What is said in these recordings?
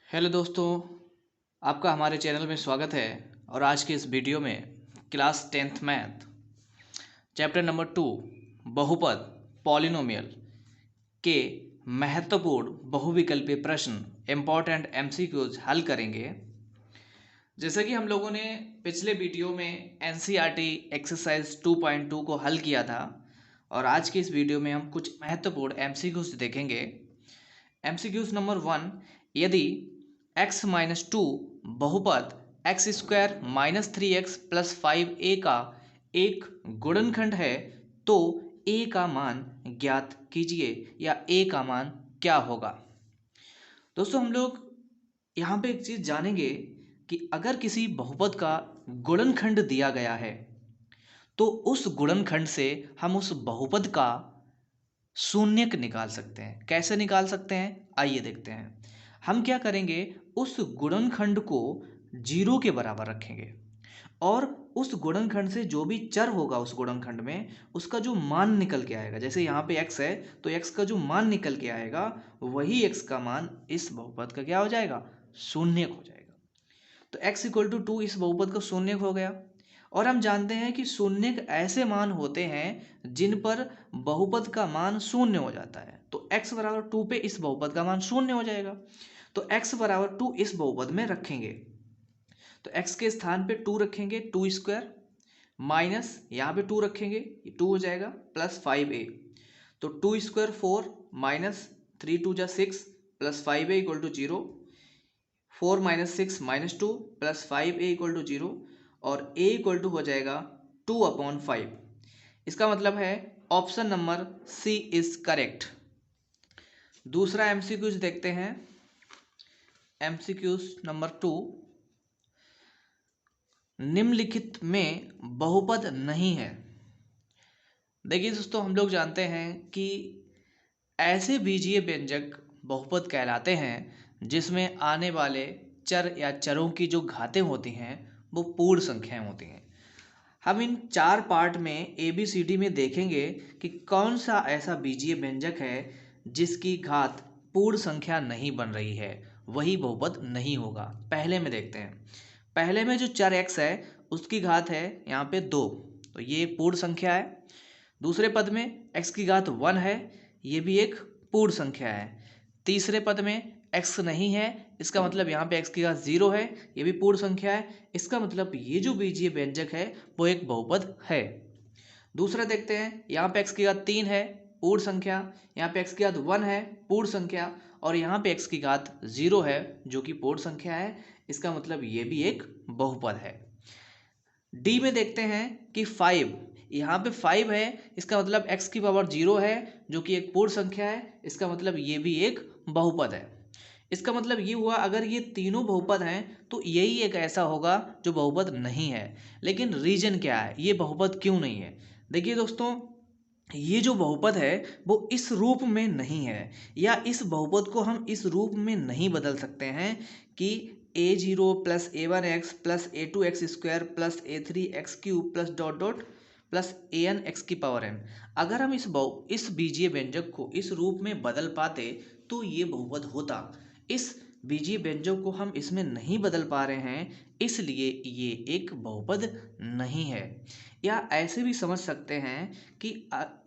Hello दोस्तों, आपका हमारे चैनल में स्वागत है। और आज के इस वीडियो में class 10th math chapter number 2 बहुपद पॉलिनोमियल के महत्वपूर्ण बहुविकल्पीय प्रश्न इम्पॉर्टेंट एमसीक्यूज हल करेंगे। जैसा कि हम लोगों ने पिछले वीडियो में एनसीईआरटी एक्सरसाइज 2.2 को हल किया था, और आज के इस वीडियो में हम कुछ महत्वपूर्ण एमसीक्यूज देखेंगे। एमसीक्यूज नंबर 1, यदि x माइनस टू बहुपद x square minus three x plus five a का एक गुणनखंड है तो a का मान ज्ञात कीजिए, या a का मान क्या होगा। दोस्तों, हम लोग यहाँ पे एक चीज़ जानेंगे कि अगर किसी बहुपद का गुणनखंड दिया गया है तो उस गुणनखंड से हम उस बहुपद का शून्यक निकाल सकते हैं। कैसे निकाल सकते हैं, आइए देखते हैं। हम क्या करेंगे, उस गुणनखंड को जीरो के बराबर रखेंगे और उस गुणनखंड से जो भी चर होगा उस गुणनखंड में उसका जो मान निकल के आएगा, जैसे यहाँ पे x है तो x का जो मान निकल के आएगा वही x का मान इस बहुपद का क्या हो जाएगा, शून्यक हो जाएगा। तो x इक्वल टू 2 इस बहुपद का शून्यक हो गया। और हम जानते हैं कि शून्यक ऐसे मान होते हैं जिन पर बहुपद का मान शून्य हो जाता है। तो x बराबर 2 पे इस बहुपद का मान शून्य हो जाएगा। तो x बराबर 2 इस बहुपद में रखेंगे तो x के स्थान पे 2 रखेंगे, 2 स्क्वायर माइनस यहाँ पे 2 रखेंगे, 2 हो जाएगा प्लस 5a। तो 2 स्क्वायर 4 माइनस 3 2 जा 6 plus 5a equal to 0। 4 minus 6 minus 2 plus 5a equal to 0, और a इक्वल टू हो जाएगा 2/5। इसका मतलब है option number C is correct. दूसरा एमसीक्यूज देखते हैं। एमसीक्यूज नंबर 2, निम्नलिखित में बहुपद नहीं है। देखिए दोस्तों, हम लोग जानते हैं कि ऐसे बीजीय व्यंजक बहुपद कहलाते हैं जिसमें आने वाले चर या चरों की जो घातें होती हैं वो पूर्ण संख्याएं होती हैं। हम इन 4 पार्ट में ABCD में देखेंगे कि कौन सा ऐसा बीजीय व्यंजक है जिसकी घात पूर्ण संख्या नहीं बन रही है, वही बहुपद नहीं होगा। पहले में देखते हैं। पहले में जो चर x है उसकी घात है यहाँ पे 2, तो ये पूर्ण संख्या है। दूसरे पद में x की घात 1 है, ये भी एक पूर्ण संख्या है। तीसरे पद में x नहीं है, इसका मतलब यहाँ पे x की घात 0 है, ये भी पूर्ण संख्या है। इसका मतलब ये जो बीजीय व्यंजक है वो एक बहुपद है। दूसरा देखते हैं, यहाँ पे x की घात 3 है, पूर्ण संख्या। यहाँ पे x की घात 1 है, पूर्ण संख्या। और यहाँ पे x की घात 0 है जो कि पूर्ण संख्या है। इसका मतलब ये भी एक बहुपद है। डी में देखते हैं कि 5, यहाँ पे 5 है, इसका मतलब x की पावर 0 है जो कि एक पूर्ण संख्या है। इसका मतलब ये भी एक बहुपद है। इसका मतलब ये हुआ, अगर ये तीनों बहुपद हैं तो यही एक ऐसा होगा जो बहुपद नहीं है। लेकिन रीजन क्या है, ये बहुपद क्यों नहीं है। देखिए दोस्तों, ये जो बहुपद है वो इस रूप में नहीं है, या इस बहुपद को हम इस रूप में नहीं बदल सकते हैं कि a0 plus a1x plus a2x square plus a3x cube plus dot dot plus an x की पावर n। अगर हम इस बीजीय व्यंजक को इस रूप में बदल पाते तो ये बहुपद होता। इस बीजीय व्यंजक को हम इसमें नहीं बदल पा रहे हैं, इसलिए ये एक बहुपद नहीं है। या ऐसे भी समझ सकते हैं कि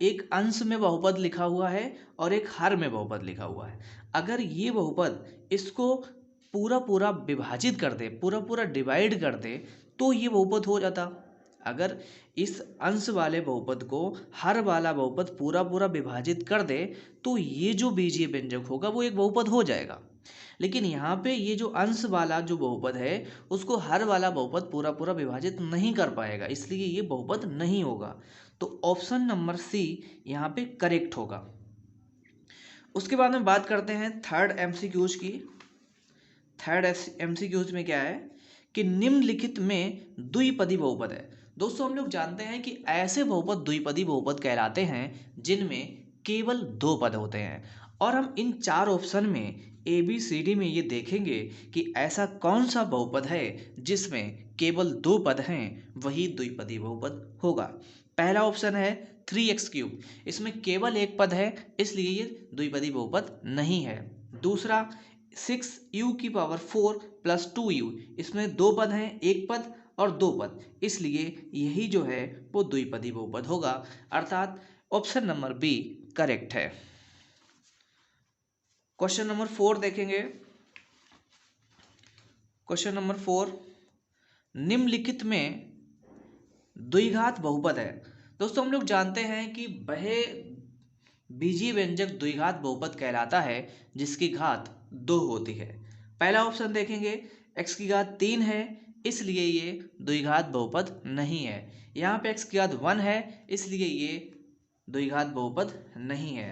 एक अंश में बहुपद लिखा हुआ है और एक हर में बहुपद लिखा हुआ है। अगर ये बहुपद इसको पूरा पूरा विभाजित कर दे, पूरा पूरा डिवाइड कर दे, तो ये बहुपद हो जाता। अगर इस अंश वाले बहुपद को हर वाला बहुपद पूरा पूरा विभाजित कर दे तो ये जो बीजीय व्यंजक होगा वो एक बहुपद हो जाएगा। लेकिन यहाँ पे ये जो अंश वाला जो बहुपद है उसको हर वाला बहुपद पूरा पूरा विभाजित नहीं कर पाएगा, इसलिए ये बहुपद नहीं होगा। तो ऑप्शन नंबर सी यहाँ पे करेक्ट होगा। उसके बाद में बात करते हैं थर्ड एमसीक्यूज की। थर्ड एमसीक्यूज में क्या है कि निम्नलिखित में द्विपदी बहुपद है। दोस्तों, हम लोग जानते हैं कि ऐसे बहुपद द्विपदी बहुपद कहलाते हैं जिनमें केवल 2 पद होते हैं। और हम इन 4 ऑप्शन में ABCD में ये देखेंगे कि ऐसा कौन सा बहुपद है जिसमें केवल 2 पद हैं, वही द्विपदी बहुपद होगा। पहला ऑप्शन है 3x³, इसमें केवल एक पद है, इसलिए ये द्विपदी बहुपद नहीं है। दूसरा 6u⁴ प्लस 2u, इसमें दो पद हैं, एक पद और दो पद, इसलिए यही जो है वो द्विपदी बहुपद होगा, अर्थात ऑप्शन नंबर बी करेक्ट है। क्वेश्चन नंबर 4 देखेंगे। क्वेश्चन नंबर 4, निम्नलिखित में द्विघात बहुपद है। दोस्तों हम लोग जानते हैं कि वह बीजीय व्यंजक द्विघात बहुपद कहलाता है जिसकी घात 2 होती है। पहला ऑप्शन देखेंगे, x की घात 3 है इसलिए ये द्विघात बहुपद नहीं है। यहाँ पे x की घात 1 है इसलिए ये द्विघात बहुपद नहीं है।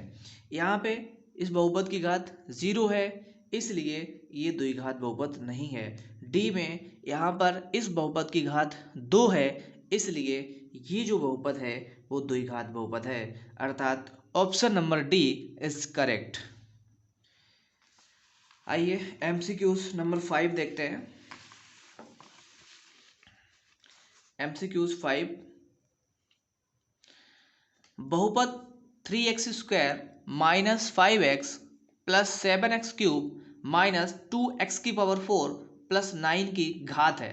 यहाँ पे इस बहुपद की घात 0 है इसलिए ये द्विघात बहुपद नहीं है। डी में यहाँ पर इस बहुपद की घात 2 है इसलिए ये जो बहुपद है वो द्विघात बहुपद है, अर्थात option number D is correct. आइए एमसीक्यूज नंबर 5 देखते हैं। एमसीक्यूज 5, बहुपद 3x² minus 5x plus 7x³ minus 2x⁴ plus 9 की घात है।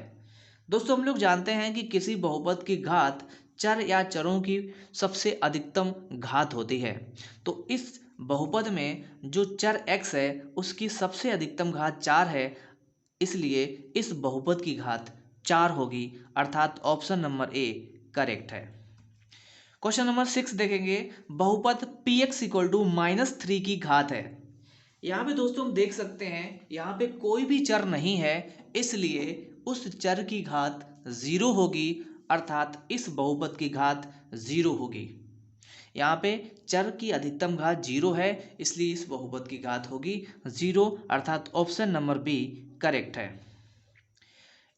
दोस्तों हम लोग जानते हैं कि किसी बहुपद की घात चर या चरों की सबसे अधिकतम घात होती है। तो इस बहुपद में जो चर x है उसकी सबसे अधिकतम घात 4 है, इसलिए इस बहुपद की घात 4 होगी, अर्थात ऑप्शन नंबर ए करेक्ट है। क्वेश्चन नंबर 6 देखेंगे, बहुपद px = -3 की घात है। यहाँ पे दोस्तों हम देख सकते हैं यहाँ पे कोई भी चर नहीं है इसलिए उस चर की घात 0 होगी, अर्थात इस बहुपद की घात 0 होगी। यहाँ पे चर की अधिकतम घात 0 है इसलिए इस बहुपद की घात होगी 0, अर्थात ऑप्शन नंबर बी करेक्ट है।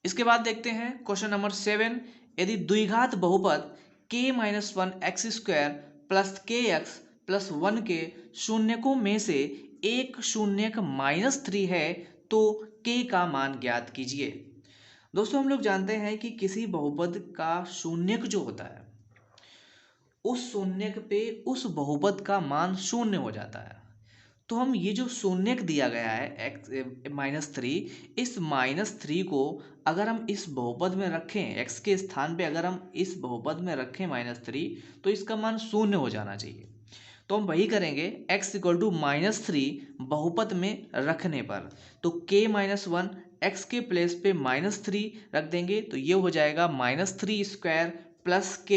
इसके बाद देखते हैं क्वेश्चन नंबर 7, यदि द्विघात बहुपद k-1x² प्लस kx प्लस 1 के शून्यकों में से एक शून्यक -3 है तो k का मान ज्ञात कीजिए। दोस्तों हम लोग जानते हैं कि किसी बहुपद का शून्यक जो होता है उस शून्यक पे उस बहुपद का मान शून्य हो जाता है। तो हम ये जो शून्यक दिया गया है -3, इस -3 को अगर हम इस बहुपद में रखें, x के स्थान पे अगर हम इस बहुपद में रखें -3 तो इसका मान शून्य हो जाना चाहिए। तो हम वही करेंगे, x = -3 बहुपद में रखने पर तो k-1 x के प्लेस पे -3 रख देंगे तो ये हो जाएगा -3² प्लस k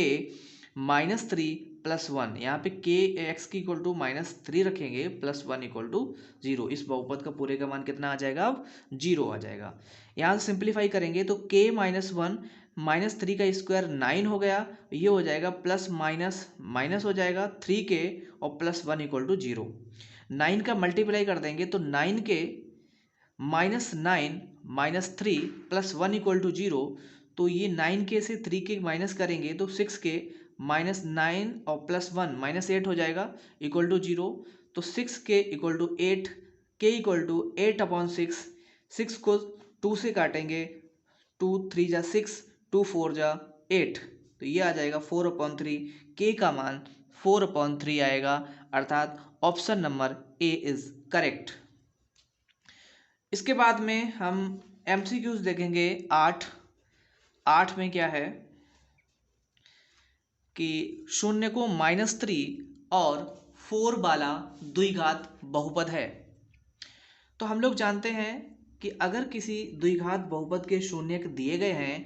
-3 प्लस 1। यहाँ पे k x की इक्वल टू -3 रखेंगे प्लस 1 = 0। इस बहुपद का पूरे का मान कितना आ जाएगा, अब 0 आ जाएगा। यहाँ से सिंप्लीफाई करेंगे तो k-1 -3 का स्क्वायर 9 हो गया, ये हो जाएगा प्लस माइनस माइनस हो जाएगा 3k और प्लस 1 = 0। 9 का मल्टीप्लाई कर देंगे तो 9k -9 -3 प्लस 1 = 0। तो ये 9k से 3k माइनस करेंगे तो 6k -9 और प्लस 1 -8 हो जाएगा = 0। तो 6k = 8, k = 8/6। 6 को 2 से काटेंगे, 2 3 जा 6, 2 4 जा 8, तो ये आ जाएगा 4/3। k का मान 4/3 आएगा, अर्थात option number A is correct. इसके बाद में हम MCQs देखेंगे 8 में क्या है कि शून्य को -3 और 4 वाला द्विघात बहुपद है। तो हम लोग जानते हैं कि अगर किसी द्विघात बहुपद के शून्यक दिए गए हैं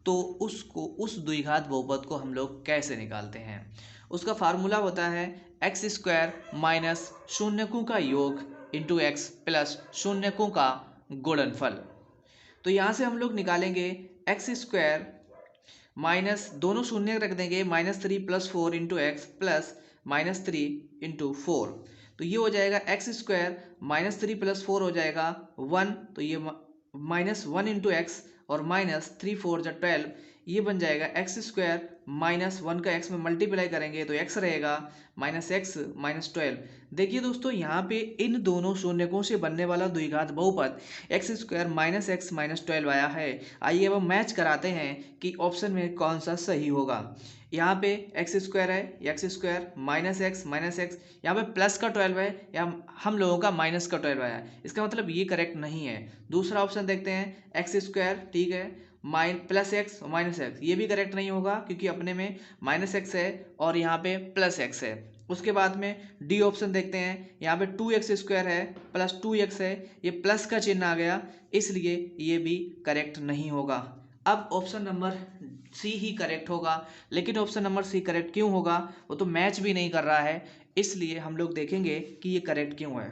तो उस द्विघात बहुपद को हम लोग कैसे निकालते हैं। उसका फार्मूला होता है x² माइनस शून्यकों का योग इंटू x प्लस शून्यकों का गुणनफल। तो यहाँ से हम लोग निकालेंगे x² माइनस दोनों शून्य रख देंगे -3 + 4 × x प्लस -3 × 4। तो ये हो जाएगा x² -3 + 4 हो जाएगा 1, तो ये -1 × x और -3 4 जा 12, ये बन जाएगा x² -1 का x में मल्टीप्लाई करेंगे तो x रहेगा -x -12। देखिए दोस्तों यहाँ पे इन दोनों शून्यकों से बनने वाला द्विघात बहुपद x² -x -12 आया है। आइए अब हम मैच कराते हैं कि ऑप्शन में कौन सा सही होगा। यहाँ पे एक्स स्क्वायर है, एक्स स्क्वायर माइनस एक्स, यहाँ पे प्लस का 12 है, यहाँ हम लोगों का माइनस का 12 आया, इसका मतलब ये करेक्ट नहीं है। दूसरा ऑप्शन देखते हैं, एक्स स्क्वायर, ठीक है, प्लस एक्स माइनस एक्स, ये भी करेक्ट नहीं होगा क्योंकि अपने में माइनस एक्स है और यहाँ पे प्लस एक्स है। उसके बाद में डी ऑप्शन देखते हैं, यहाँ पे 2x स्क्वायर है प्लस 2x है, ये प्लस का चिन्ह आ गया, इसलिए ये भी करेक्ट नहीं होगा। अब ऑप्शन नंबर सी ही करेक्ट होगा, लेकिन ऑप्शन नंबर सी करेक्ट क्यों होगा, वो तो मैच भी नहीं कर रहा है, इसलिए हम लोग देखेंगे कि ये करेक्ट क्यों है।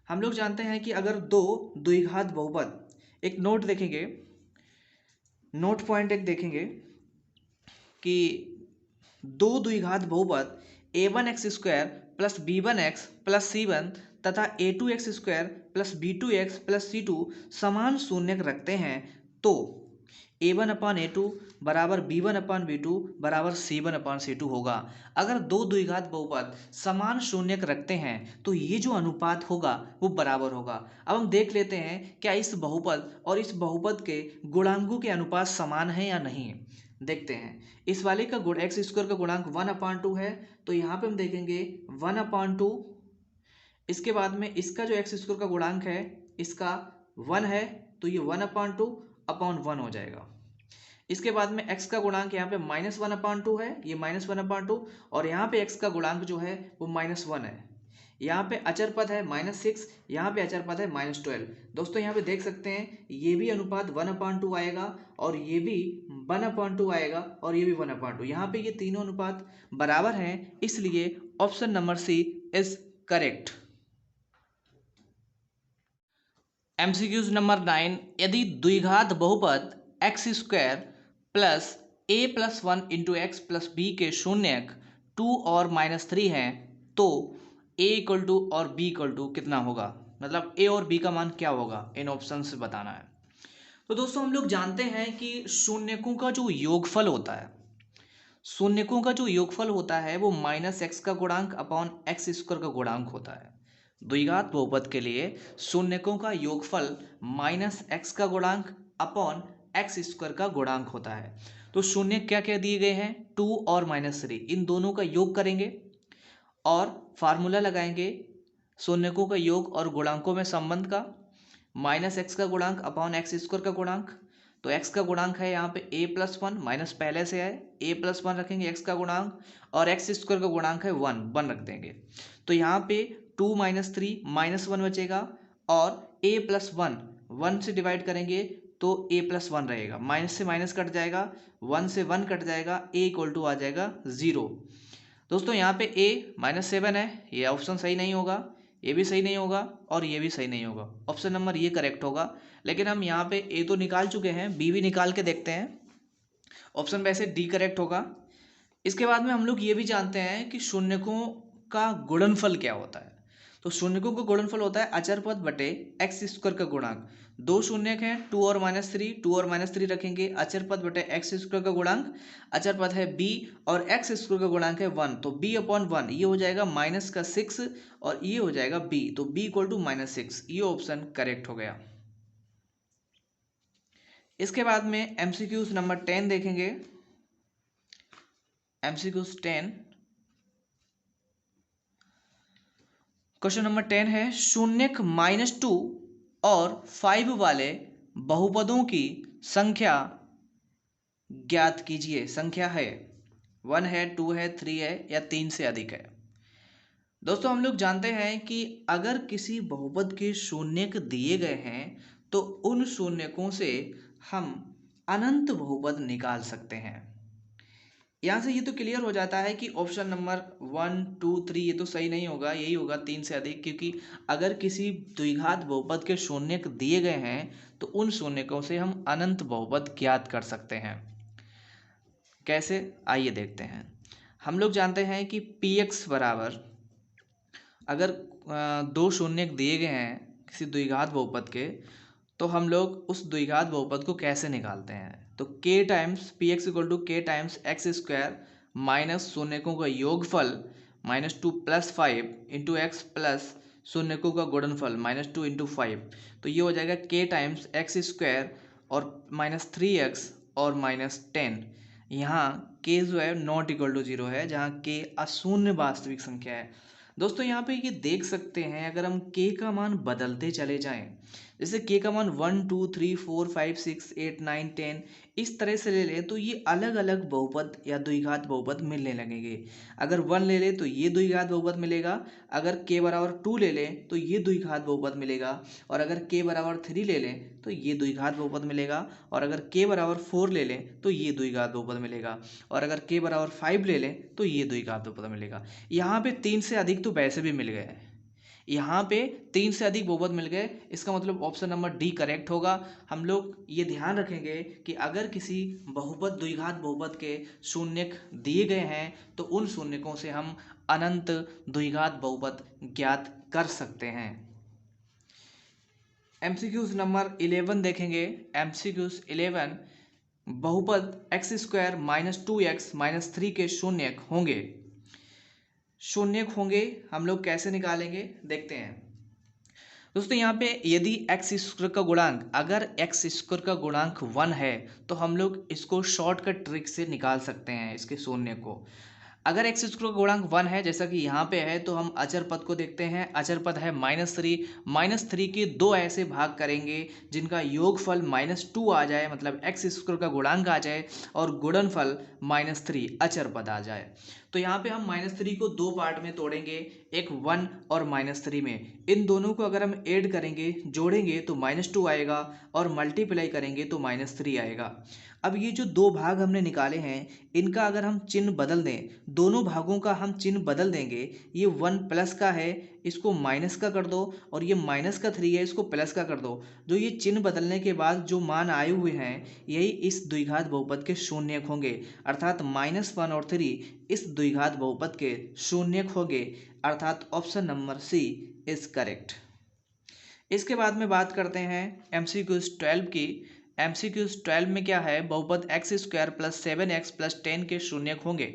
हम लोग जानते हैं कि अगर दो द्विघात बहुपद, एक नोट देखेंगे, नोट पॉइंट एक देखेंगे कि दो द्विघात बहुपद a1x² plus b1x plus c1 तथा a2x² plus b2x plus c2 समान शून्यक रखते हैं तो a1/a2 बराबर b1/b2 बराबर c1/c2 होगा। अगर दो द्विघात बहुपद समान शून्यक रखते हैं तो ये जो अनुपात होगा वो बराबर होगा। अब हम देख लेते हैं क्या इस बहुपद और इस बहुपद के गुणांकों के अनुपात समान है या नहीं। देखते हैं, इस वाले का गुण एक्स स्क्वायर का गुणांक 1/2 है, तो यहाँ पे हम देखेंगे 1/2। इसके बाद में इसका जो एक्स स्क्वायर का गुणांक है इसका 1 है, तो ये 1/2/1 हो जाएगा। इसके बाद में x का गुणांक यहाँ पे -1/2 है, ये -1/2, और यहाँ पे x का गुणांक जो है वो -1 है। यहाँ पे अचर पद है -6, यहाँ पे अचर पद है -12। दोस्तों यहाँ पे देख सकते हैं ये भी अनुपात 1/2 आएगा और ये भी 1/2 आएगा और ये भी 1/2। यहाँ पे ये तीनों अनुपात बराबर हैं, इसलिए option number C is correct. MCQs number 9, यदि द्विघात बहुपद x² plus a+1 into X plus B के शून्यक 2 और -3 हैं तो a इक्वल टू और b इक्वल टू कितना होगा, मतलब a और b का मान क्या होगा, इन ऑप्शन से बताना है। तो दोस्तों हम लोग जानते हैं कि शून्यकों का जो योगफल होता है, शून्यकों का जो योगफल होता है वो -x का गुणांक अपॉन x² का गुणांक होता है। द्विघात बहुपद के लिए शून्यकों का योगफल -x का गुणांक अपॉन x² का गुणांक होता है। तो शून्य क्या क्या दिए गए हैं, 2 और -3, इन दोनों का योग करेंगे और फार्मूला लगाएंगे शून्यकों का योग और गुणांकों में संबंध का, -x का गुणांक अपॉन x² का गुणांक। तो x का गुणांक है यहाँ पे a+1, माइनस पहले से है, a+1 रखेंगे x का गुणांक, और x² का गुणांक है 1 रख देंगे। तो यहाँ पे 2 - 3 -1 बचेगा, और a+1 1 से डिवाइड करेंगे तो a+1 रहेगा, माइनस से माइनस कट जाएगा, 1 से 1 कट जाएगा, a इक्वल टू आ जाएगा 0। दोस्तों यहाँ पे a -7 है, ये ऑप्शन सही नहीं होगा, ये भी सही नहीं होगा और ये भी सही नहीं होगा, ऑप्शन नंबर ये करेक्ट होगा। लेकिन हम यहाँ पे a तो निकाल चुके हैं, b भी निकाल के देखते हैं, ऑप्शन वैसे डी करेक्ट होगा। इसके बाद में हम लोग ये भी जानते हैं कि शून्यकों का गुणनफल क्या होता है। तो शून्यकों का गुणनफल होता है अचर पद बटे x² का गुणांक। दो शून्यक हैं 2 और -3, 2 और -3 रखेंगे, अचर पद बटे x² का गुणांक, अचर पद है b और x² का गुणांक है 1, तो b/1 ये हो जाएगा -6 और ये हो जाएगा b, तो b इक्वल टू -6, ये ऑप्शन करेक्ट हो गया। इसके बाद में एमसीक्यूज नंबर 10 देखेंगे, एमसीक्यूज 10, क्वेश्चन नंबर 10 है, शून्यक -2 और 5 वाले बहुपदों की संख्या ज्ञात कीजिए। संख्या है 1 है, 2 है, 3 है या 3 से अधिक है। दोस्तों हम लोग जानते हैं कि अगर किसी बहुपद के शून्यक दिए गए हैं तो उन शून्यकों से हम अनंत बहुपद निकाल सकते हैं। यहाँ से ये तो क्लियर हो जाता है कि ऑप्शन नंबर 1, 2, 3 ये तो सही नहीं होगा, यही होगा 3 से अधिक, क्योंकि अगर किसी द्विघात बहुपद के शून्यक दिए गए हैं तो उन शून्यकों से हम अनंत बहुपद ज्ञात कर सकते हैं। कैसे, आइए देखते हैं। हम लोग जानते हैं कि px बराबर, अगर दो शून्यक दिए गए हैं किसी द्विघात बहुपद के, तो हम लोग उस द्विघात बहुपद को कैसे निकालते हैं। तो k times px equal to k times x² minus शून्यकों का योगफल -2 + 5 इंटू एक्स प्लस शून्यकों का गुणनफल -2 इंटू 5, तो ये हो जाएगा k टाइम्स x² और -3x और -10। यहाँ के जो है नॉट इक्वल टू 0 है, जहाँ के अशून्य वास्तविक संख्या है। दोस्तों यहाँ पे ये देख सकते हैं, अगर हम के का मान बदलते चले जाएं, जैसे के का मान 1 2 3 4 5 6 8 9 10 इस तरह से ले लें तो ये अलग अलग बहुपद या द्विघात बहुपद मिलने लगेंगे। अगर 1 ले लें तो ये द्विघात बहुपद मिलेगा, अगर के बराबर 2 ले लें तो ये द्विघात बहुपद मिलेगा, और अगर के बराबर 3 ले लें तो ये द्विघात बहुपद मिलेगा, और अगर के बराबर 4 ले लें तो ये द्विघात बहुपद मिलेगा, और अगर के बराबर 5 ले लें तो ये द्विघात बहुपद मिलेगा। यहाँ पे 3 से अधिक तो वैसे भी मिल गए, यहाँ पे 3 से अधिक बहुपद मिल गए, इसका मतलब ऑप्शन नंबर डी करेक्ट होगा। हम लोग ये ध्यान रखेंगे कि अगर किसी बहुपद द्विघात बहुपद के शून्यक दिए गए हैं तो उन शून्यकों से हम अनंत द्विघात बहुपद ज्ञात कर सकते हैं। एमसीक्यूज नंबर 11 देखेंगे। एमसीक्यूज 11, बहुपद x square minus 2x minus 3 के शून्यक होंगे। शून्यक होंगे हम लोग कैसे निकालेंगे देखते हैं। दोस्तों यहाँ पे यदि एक्स स्क्वायर का गुणांक, अगर एक्स स्क्वायर का गुणांक 1 है तो हम लोग इसको शॉर्टकट ट्रिक से निकाल सकते हैं इसके शून्य को। अगर एक्स स्क्वायर का गुणांक 1 है, जैसा कि यहाँ पे है, तो हम अचर पद को देखते हैं। अचर पद है -3, -3 के दो ऐसे भाग करेंगे जिनका योगफल -2 आ जाए, मतलब एक्स स्क्वायर का गुणांक आ जाए और गुणनफल -3 अचर पद आ जाए। तो यहाँ पे हम -3 को दो पार्ट में तोड़ेंगे, एक 1 और -3 में। इन दोनों को अगर हम ऐड करेंगे, जोड़ेंगे तो -2 आएगा, और मल्टीप्लाई करेंगे तो -3 आएगा। अब ये जो दो भाग हमने निकाले हैं, इनका अगर हम चिन्ह बदल दें, दोनों भागों का हम चिन्ह बदल देंगे। ये 1 प्लस का है, इसको माइनस का कर दो, और ये माइनस का 3 है, इसको प्लस का कर दो। जो ये चिन्ह बदलने के बाद जो मान आए हुए हैं, यही इस द्विघात बहुपद के शून्यक होंगे, अर्थात -1 और 3 इस द्विघात बहुपद के शून्यक होंगे, अर्थात option number C is correct. इसके बाद में बात करते हैं एमसीक्यूज 12 की। एमसीक्यूज 12 में क्या है, बहुपद x square plus 7x plus 10 के शून्यक होंगे।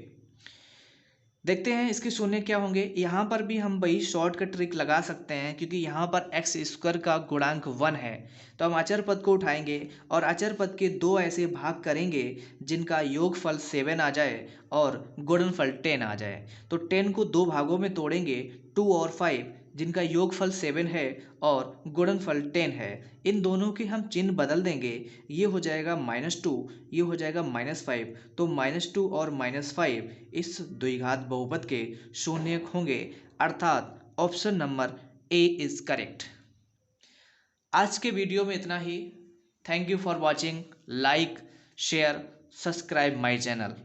देखते हैं इसके शून्य क्या होंगे। यहाँ पर भी हम वही शॉर्टकट ट्रिक लगा सकते हैं, क्योंकि यहाँ पर एक्स स्क्वायर का गुणांक 1 है, तो हम अचर पद को उठाएंगे और अचर पद के दो ऐसे भाग करेंगे जिनका योगफल 7 आ जाए और गुणनफल 10 आ जाए। तो 10 को दो भागों में तोड़ेंगे, 2 और 5, जिनका योगफल 7 है और गुणनफल 10 है। इन दोनों के हम चिन्ह बदल देंगे, ये हो जाएगा -2, ये हो जाएगा -5, तो -2 और -5 इस द्विघात बहुपद के शून्यक होंगे, अर्थात option number A is correct. आज के वीडियो में इतना ही। Thank you for watching. Like, share, subscribe my channel.